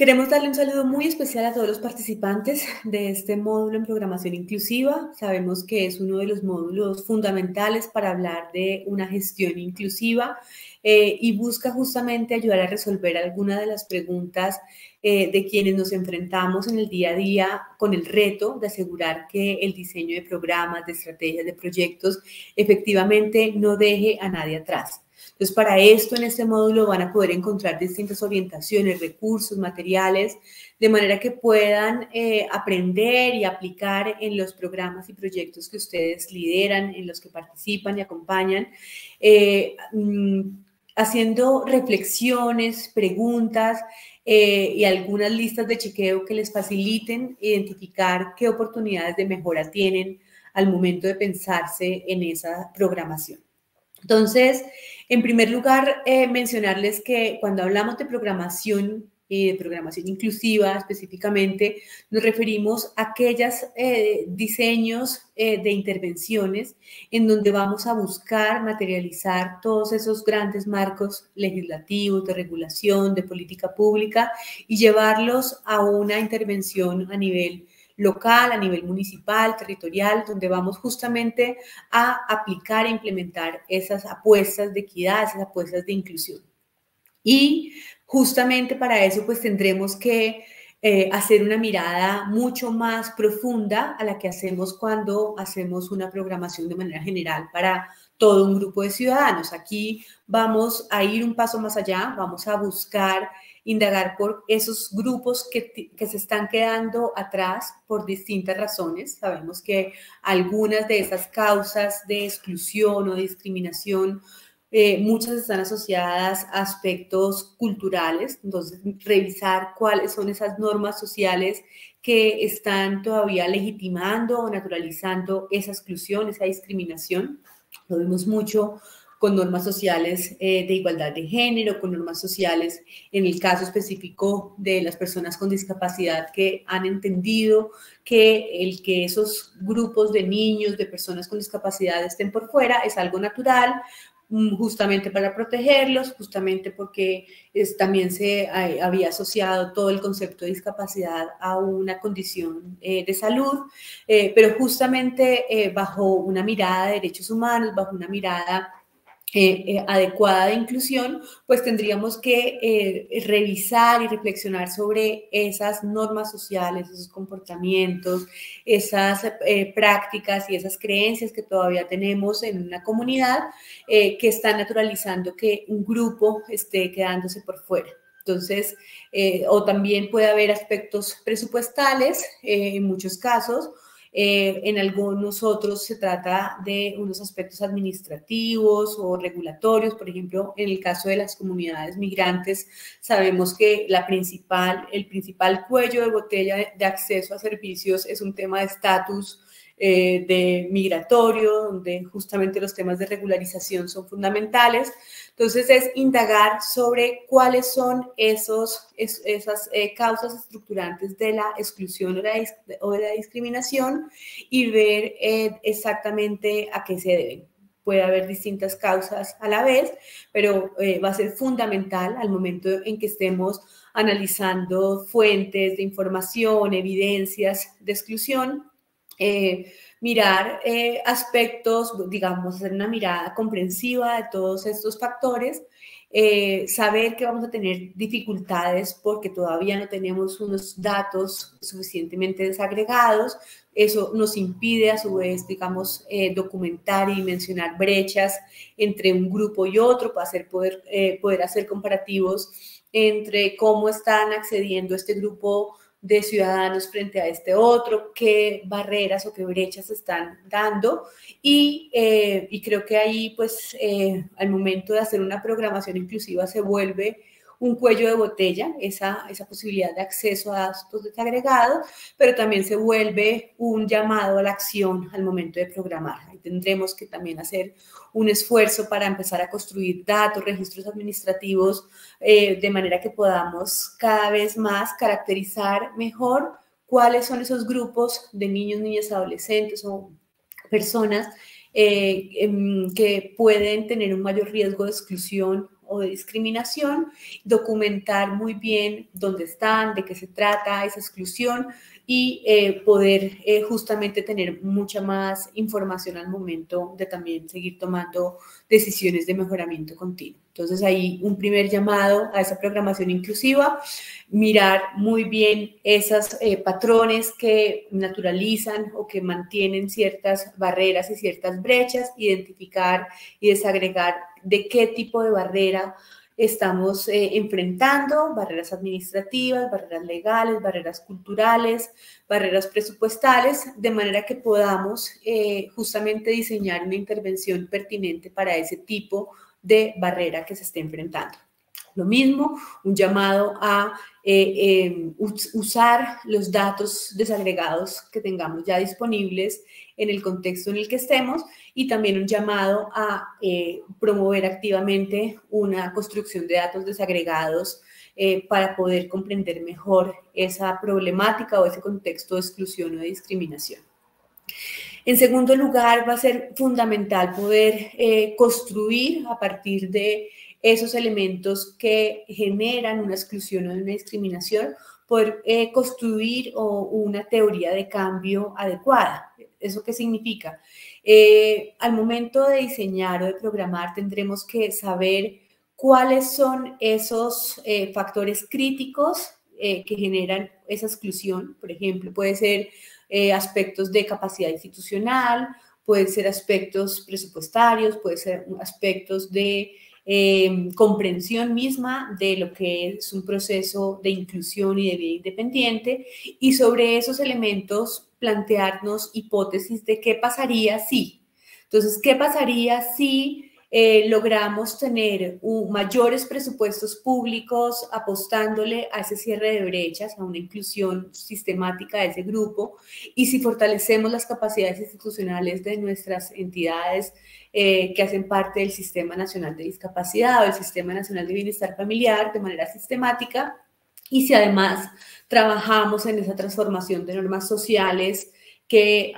Queremos darle un saludo muy especial a todos los participantes de este módulo en programación inclusiva. Sabemos que es uno de los módulos fundamentales para hablar de una gestión inclusiva y busca justamente ayudar a resolver algunas de las preguntas de quienes nos enfrentamos en el día a día con el reto de asegurar que el diseño de programas, de estrategias, de proyectos efectivamente no deje a nadie atrás. Entonces, para esto, en este módulo van a poder encontrar distintas orientaciones, recursos, materiales, de manera que puedan aprender y aplicar en los programas y proyectos que ustedes lideran, en los que participan y acompañan, haciendo reflexiones, preguntas y algunas listas de chequeo que les faciliten identificar qué oportunidades de mejora tienen al momento de pensarse en esa programación. Entonces, en primer lugar, mencionarles que cuando hablamos de programación inclusiva específicamente, nos referimos a aquellos diseños de intervenciones en donde vamos a buscar materializar todos esos grandes marcos legislativos, de regulación, de política pública y llevarlos a una intervención a nivel local, a nivel municipal, territorial, donde vamos justamente a aplicar e implementar esas apuestas de equidad, esas apuestas de inclusión. Y justamente para eso pues tendremos que hacer una mirada mucho más profunda a la que hacemos cuando hacemos una programación de manera general para todo un grupo de ciudadanos. Aquí vamos a ir un paso más allá, vamos a buscar indagar por esos grupos que se están quedando atrás por distintas razones. Sabemos que algunas de esas causas de exclusión o de discriminación muchas están asociadas a aspectos culturales, entonces revisar cuáles son esas normas sociales que están todavía legitimando o naturalizando esa exclusión, esa discriminación. Lo vemos mucho con normas sociales de igualdad de género, con normas sociales en el caso específico de las personas con discapacidad que han entendido que el que esos grupos de niños, de personas con discapacidad estén por fuera es algo natural, justamente para protegerlos, justamente porque también se había asociado todo el concepto de discapacidad a una condición de salud, pero justamente bajo una mirada de derechos humanos, bajo una mirada adecuada de inclusión, pues tendríamos que revisar y reflexionar sobre esas normas sociales, esos comportamientos, esas prácticas y esas creencias que todavía tenemos en una comunidad que están naturalizando que un grupo esté quedándose por fuera. Entonces, o también puede haber aspectos presupuestales en muchos casos. En algunos otros se trata de unos aspectos administrativos o regulatorios. Por ejemplo, en el caso de las comunidades migrantes, sabemos que el principal cuello de botella de acceso a servicios es un tema de estatus de migratorio, donde justamente los temas de regularización son fundamentales. Entonces, es indagar sobre cuáles son esas causas estructurantes de la exclusión o de la discriminación y ver exactamente a qué se deben. Puede haber distintas causas a la vez, pero va a ser fundamental al momento en que estemos analizando fuentes de información, evidencias de exclusión, mirar aspectos, digamos, hacer una mirada comprensiva de todos estos factores, saber que vamos a tener dificultades porque todavía no tenemos unos datos suficientemente desagregados. Eso nos impide, a su vez, digamos, documentar y mencionar brechas entre un grupo y otro para poder hacer comparativos entre cómo están accediendo este grupo de ciudadanos frente a este otro, qué barreras o qué brechas se están dando y creo que ahí pues al momento de hacer una programación inclusiva se vuelve un cuello de botella, esa posibilidad de acceso a datos desagregados, pero también se vuelve un llamado a la acción al momento de programar. Ahí tendremos que también hacer un esfuerzo para empezar a construir datos, registros administrativos, de manera que podamos cada vez más caracterizar mejor cuáles son esos grupos de niños, niñas, adolescentes o personas que pueden tener un mayor riesgo de exclusión o de discriminación, documentar muy bien dónde están, de qué se trata esa exclusión y poder justamente tener mucha más información al momento de también seguir tomando decisiones de mejoramiento continuo. Entonces, ahí un primer llamado a esa programación inclusiva, mirar muy bien esos patrones que naturalizan o que mantienen ciertas barreras y ciertas brechas, identificar y desagregar de qué tipo de barrera estamos enfrentando, barreras administrativas, barreras legales, barreras culturales, barreras presupuestales, de manera que podamos justamente diseñar una intervención pertinente para ese tipo de barrera que se esté enfrentando. Lo mismo, un llamado a usar los datos desagregados que tengamos ya disponibles en el contexto en el que estemos y también un llamado a promover activamente una construcción de datos desagregados para poder comprender mejor esa problemática o ese contexto de exclusión o de discriminación. En segundo lugar, va a ser fundamental poder construir a partir de esos elementos que generan una exclusión o una discriminación, poder construir una teoría de cambio adecuada. ¿Eso qué significa? Al momento de diseñar o de programar tendremos que saber cuáles son esos factores críticos que generan esa exclusión. Por ejemplo, puede ser aspectos de capacidad institucional, pueden ser aspectos presupuestarios, pueden ser aspectos de comprensión misma de lo que es un proceso de inclusión y de vida independiente, y sobre esos elementos plantearnos hipótesis de qué pasaría si. Entonces, ¿qué pasaría si logramos tener mayores presupuestos públicos apostándole a ese cierre de brechas, a una inclusión sistemática de ese grupo, y si fortalecemos las capacidades institucionales de nuestras entidades que hacen parte del Sistema Nacional de Discapacidad o el Sistema Nacional de Bienestar Familiar de manera sistemática, y si además trabajamos en esa transformación de normas sociales que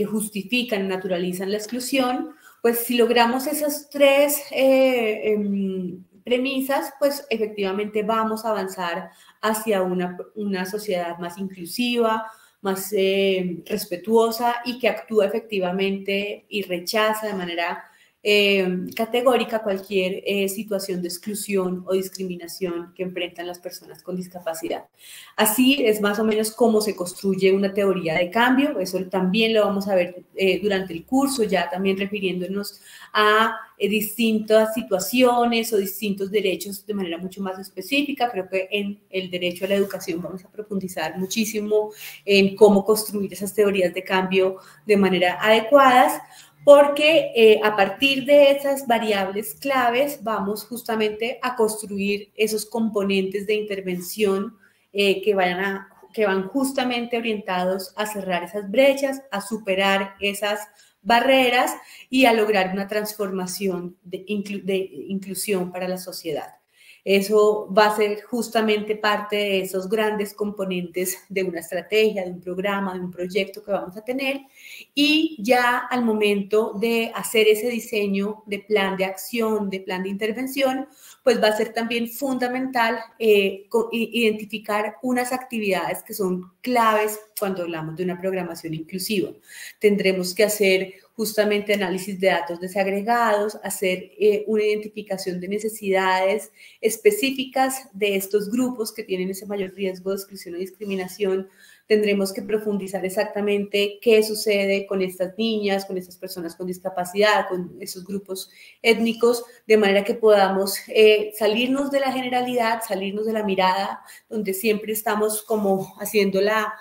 justifican, naturalizan la exclusión. Pues si logramos esas tres premisas, pues efectivamente vamos a avanzar hacia una sociedad más inclusiva, más respetuosa y que actúa efectivamente y rechaza de manera categórica cualquier situación de exclusión o discriminación que enfrentan las personas con discapacidad. Así es más o menos cómo se construye una teoría de cambio. Eso también lo vamos a ver durante el curso, ya también refiriéndonos a distintas situaciones o distintos derechos de manera mucho más específica. Creo que en el derecho a la educación vamos a profundizar muchísimo en cómo construir esas teorías de cambio de manera adecuadas, porque a partir de esas variables claves vamos justamente a construir esos componentes de intervención que van justamente orientados a cerrar esas brechas, a superar esas barreras y a lograr una transformación de inclusión para la sociedad. Eso va a ser justamente parte de esos grandes componentes de una estrategia, de un programa, de un proyecto que vamos a tener, y ya al momento de hacer ese diseño de plan de acción, de plan de intervención, pues va a ser también fundamental identificar unas actividades que son claves cuando hablamos de una programación inclusiva. Tendremos que hacer justamente análisis de datos desagregados, hacer una identificación de necesidades específicas de estos grupos que tienen ese mayor riesgo de exclusión o discriminación. Tendremos que profundizar exactamente qué sucede con estas niñas, con estas personas con discapacidad, con esos grupos étnicos, de manera que podamos salirnos de la generalidad, salirnos de la mirada, donde siempre estamos como haciendo la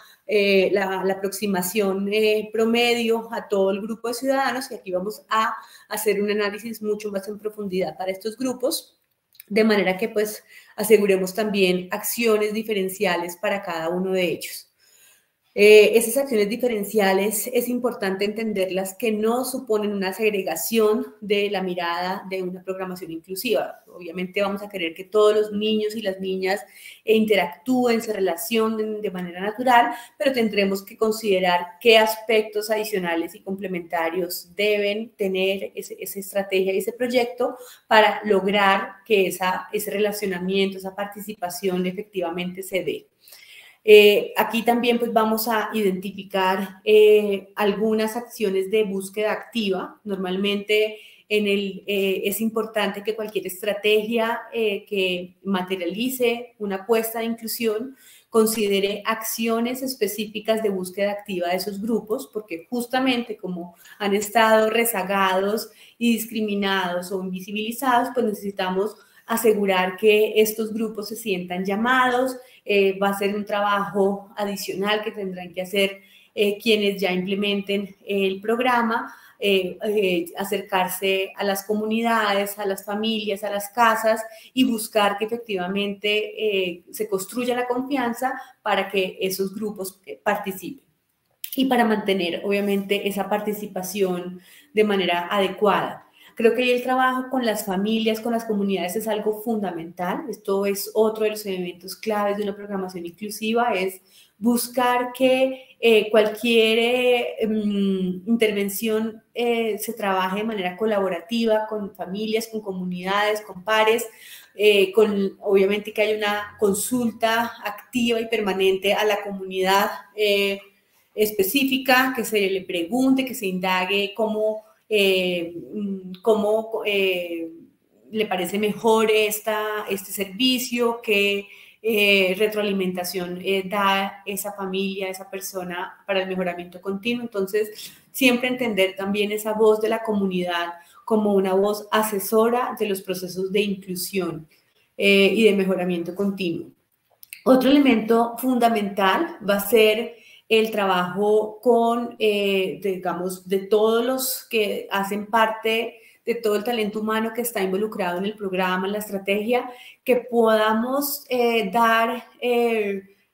aproximación promedio a todo el grupo de ciudadanos, y aquí vamos a hacer un análisis mucho más en profundidad para estos grupos, de manera que pues aseguremos también acciones diferenciales para cada uno de ellos. Esas acciones diferenciales es importante entenderlas que no suponen una segregación de la mirada de una programación inclusiva. Obviamente vamos a querer que todos los niños y las niñas interactúen, se relacionen de manera natural, pero tendremos que considerar qué aspectos adicionales y complementarios deben tener esa estrategia y ese proyecto para lograr que ese relacionamiento, esa participación efectivamente se dé. Aquí también pues vamos a identificar algunas acciones de búsqueda activa. Normalmente es importante que cualquier estrategia que materialice una apuesta de inclusión considere acciones específicas de búsqueda activa de esos grupos, porque justamente como han estado rezagados y discriminados o invisibilizados, pues necesitamos asegurar que estos grupos se sientan llamados. Va a ser un trabajo adicional que tendrán que hacer quienes ya implementen el programa, acercarse a las comunidades, a las familias, a las casas y buscar que efectivamente se construya la confianza para que esos grupos participen y para mantener obviamente esa participación de manera adecuada. Creo que el trabajo con las familias, con las comunidades es algo fundamental. Esto es otro de los elementos claves de una programación inclusiva, es buscar que cualquier intervención se trabaje de manera colaborativa con familias, con comunidades, con pares, obviamente que haya una consulta activa y permanente a la comunidad específica, que se le pregunte, que se indague cómo le parece mejor este servicio, qué retroalimentación da esa familia, esa persona para el mejoramiento continuo. Entonces, siempre entender también esa voz de la comunidad como una voz asesora de los procesos de inclusión y de mejoramiento continuo. Otro elemento fundamental va a ser el trabajo con, digamos, de todos los que hacen parte de todo el talento humano que está involucrado en el programa, en la estrategia, que podamos dar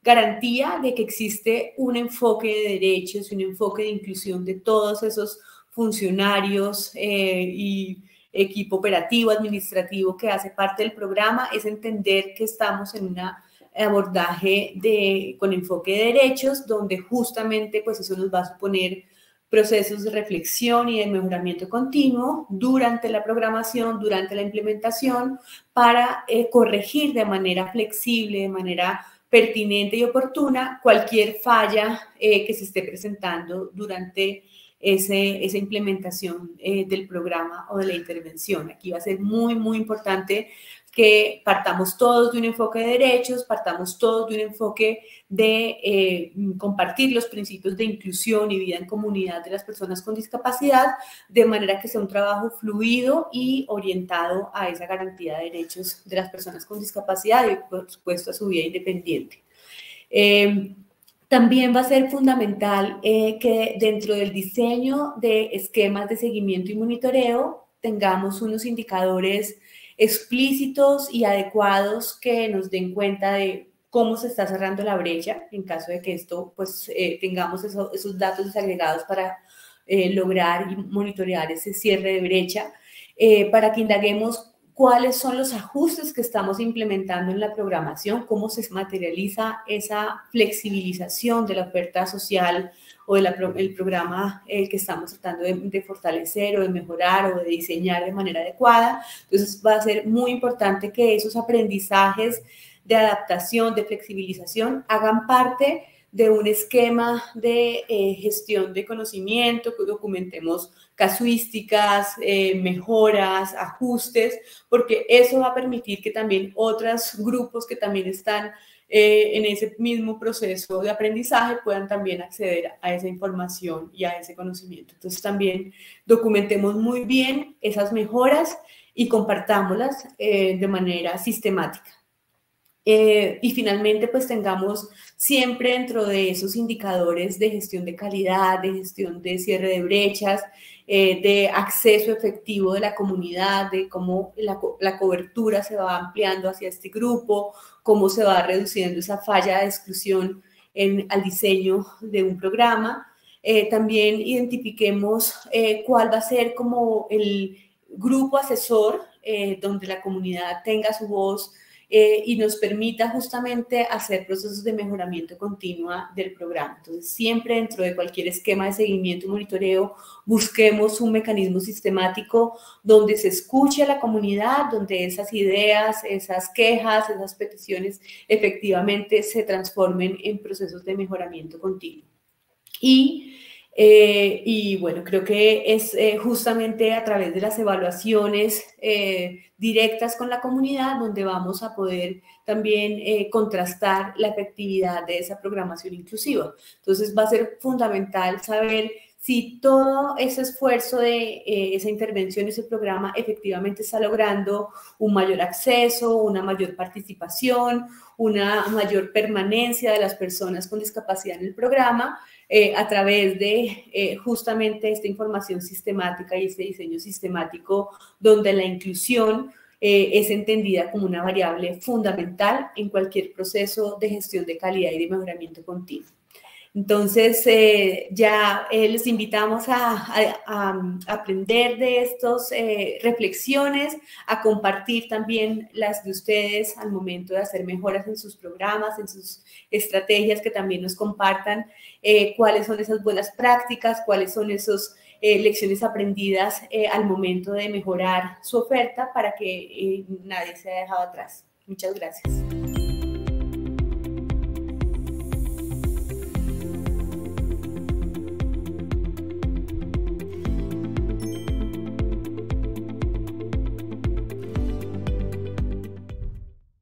garantía de que existe un enfoque de derechos, un enfoque de inclusión de todos esos funcionarios y equipo operativo, administrativo que hace parte del programa, es entender que estamos en una abordaje con enfoque de derechos, donde justamente pues eso nos va a suponer procesos de reflexión y de mejoramiento continuo durante la programación, durante la implementación, para corregir de manera flexible, de manera pertinente y oportuna cualquier falla que se esté presentando durante esa implementación del programa o de la intervención. Aquí va a ser muy, muy importante que partamos todos de un enfoque de derechos, partamos todos de un enfoque de compartir los principios de inclusión y vida en comunidad de las personas con discapacidad, de manera que sea un trabajo fluido y orientado a esa garantía de derechos de las personas con discapacidad y, por supuesto, a su vida independiente. También va a ser fundamental que dentro del diseño de esquemas de seguimiento y monitoreo tengamos unos indicadores explícitos y adecuados que nos den cuenta de cómo se está cerrando la brecha en caso de que esto, pues, tengamos esos datos desagregados para lograr y monitorear ese cierre de brecha, para que indaguemos cuáles son los ajustes que estamos implementando en la programación, cómo se materializa esa flexibilización de la oferta social o del programa que estamos tratando de fortalecer o de mejorar o de diseñar de manera adecuada. Entonces va a ser muy importante que esos aprendizajes de adaptación, de flexibilización, hagan parte de un esquema de gestión de conocimiento, que documentemos casuísticas, mejoras, ajustes, porque eso va a permitir que también otros grupos que también están en ese mismo proceso de aprendizaje puedan también acceder a esa información y a ese conocimiento. Entonces también documentemos muy bien esas mejoras y compartámoslas de manera sistemática. Y finalmente, pues tengamos siempre dentro de esos indicadores de gestión de calidad, de gestión de cierre de brechas, de acceso efectivo de la comunidad, de cómo la cobertura se va ampliando hacia este grupo, cómo se va reduciendo esa falla de exclusión al diseño de un programa. También identifiquemos cuál va a ser como el grupo asesor donde la comunidad tenga su voz y nos permita justamente hacer procesos de mejoramiento continua del programa. Entonces, siempre dentro de cualquier esquema de seguimiento y monitoreo, busquemos un mecanismo sistemático donde se escuche a la comunidad, donde esas ideas, esas quejas, esas peticiones efectivamente se transformen en procesos de mejoramiento continuo. Y bueno, creo que es justamente a través de las evaluaciones directas con la comunidad donde vamos a poder también contrastar la efectividad de esa programación inclusiva. Entonces va a ser fundamental saber si todo ese esfuerzo de esa intervención, ese programa efectivamente está logrando un mayor acceso, una mayor participación, una mayor permanencia de las personas con discapacidad en el programa, a través de justamente esta información sistemática y este diseño sistemático donde la inclusión es entendida como una variable fundamental en cualquier proceso de gestión de calidad y de mejoramiento continuo. Entonces, ya les invitamos a aprender de estas reflexiones, a compartir también las de ustedes al momento de hacer mejoras en sus programas, en sus estrategias, que también nos compartan cuáles son esas buenas prácticas, cuáles son esas lecciones aprendidas al momento de mejorar su oferta para que nadie se haya dejado atrás. Muchas gracias.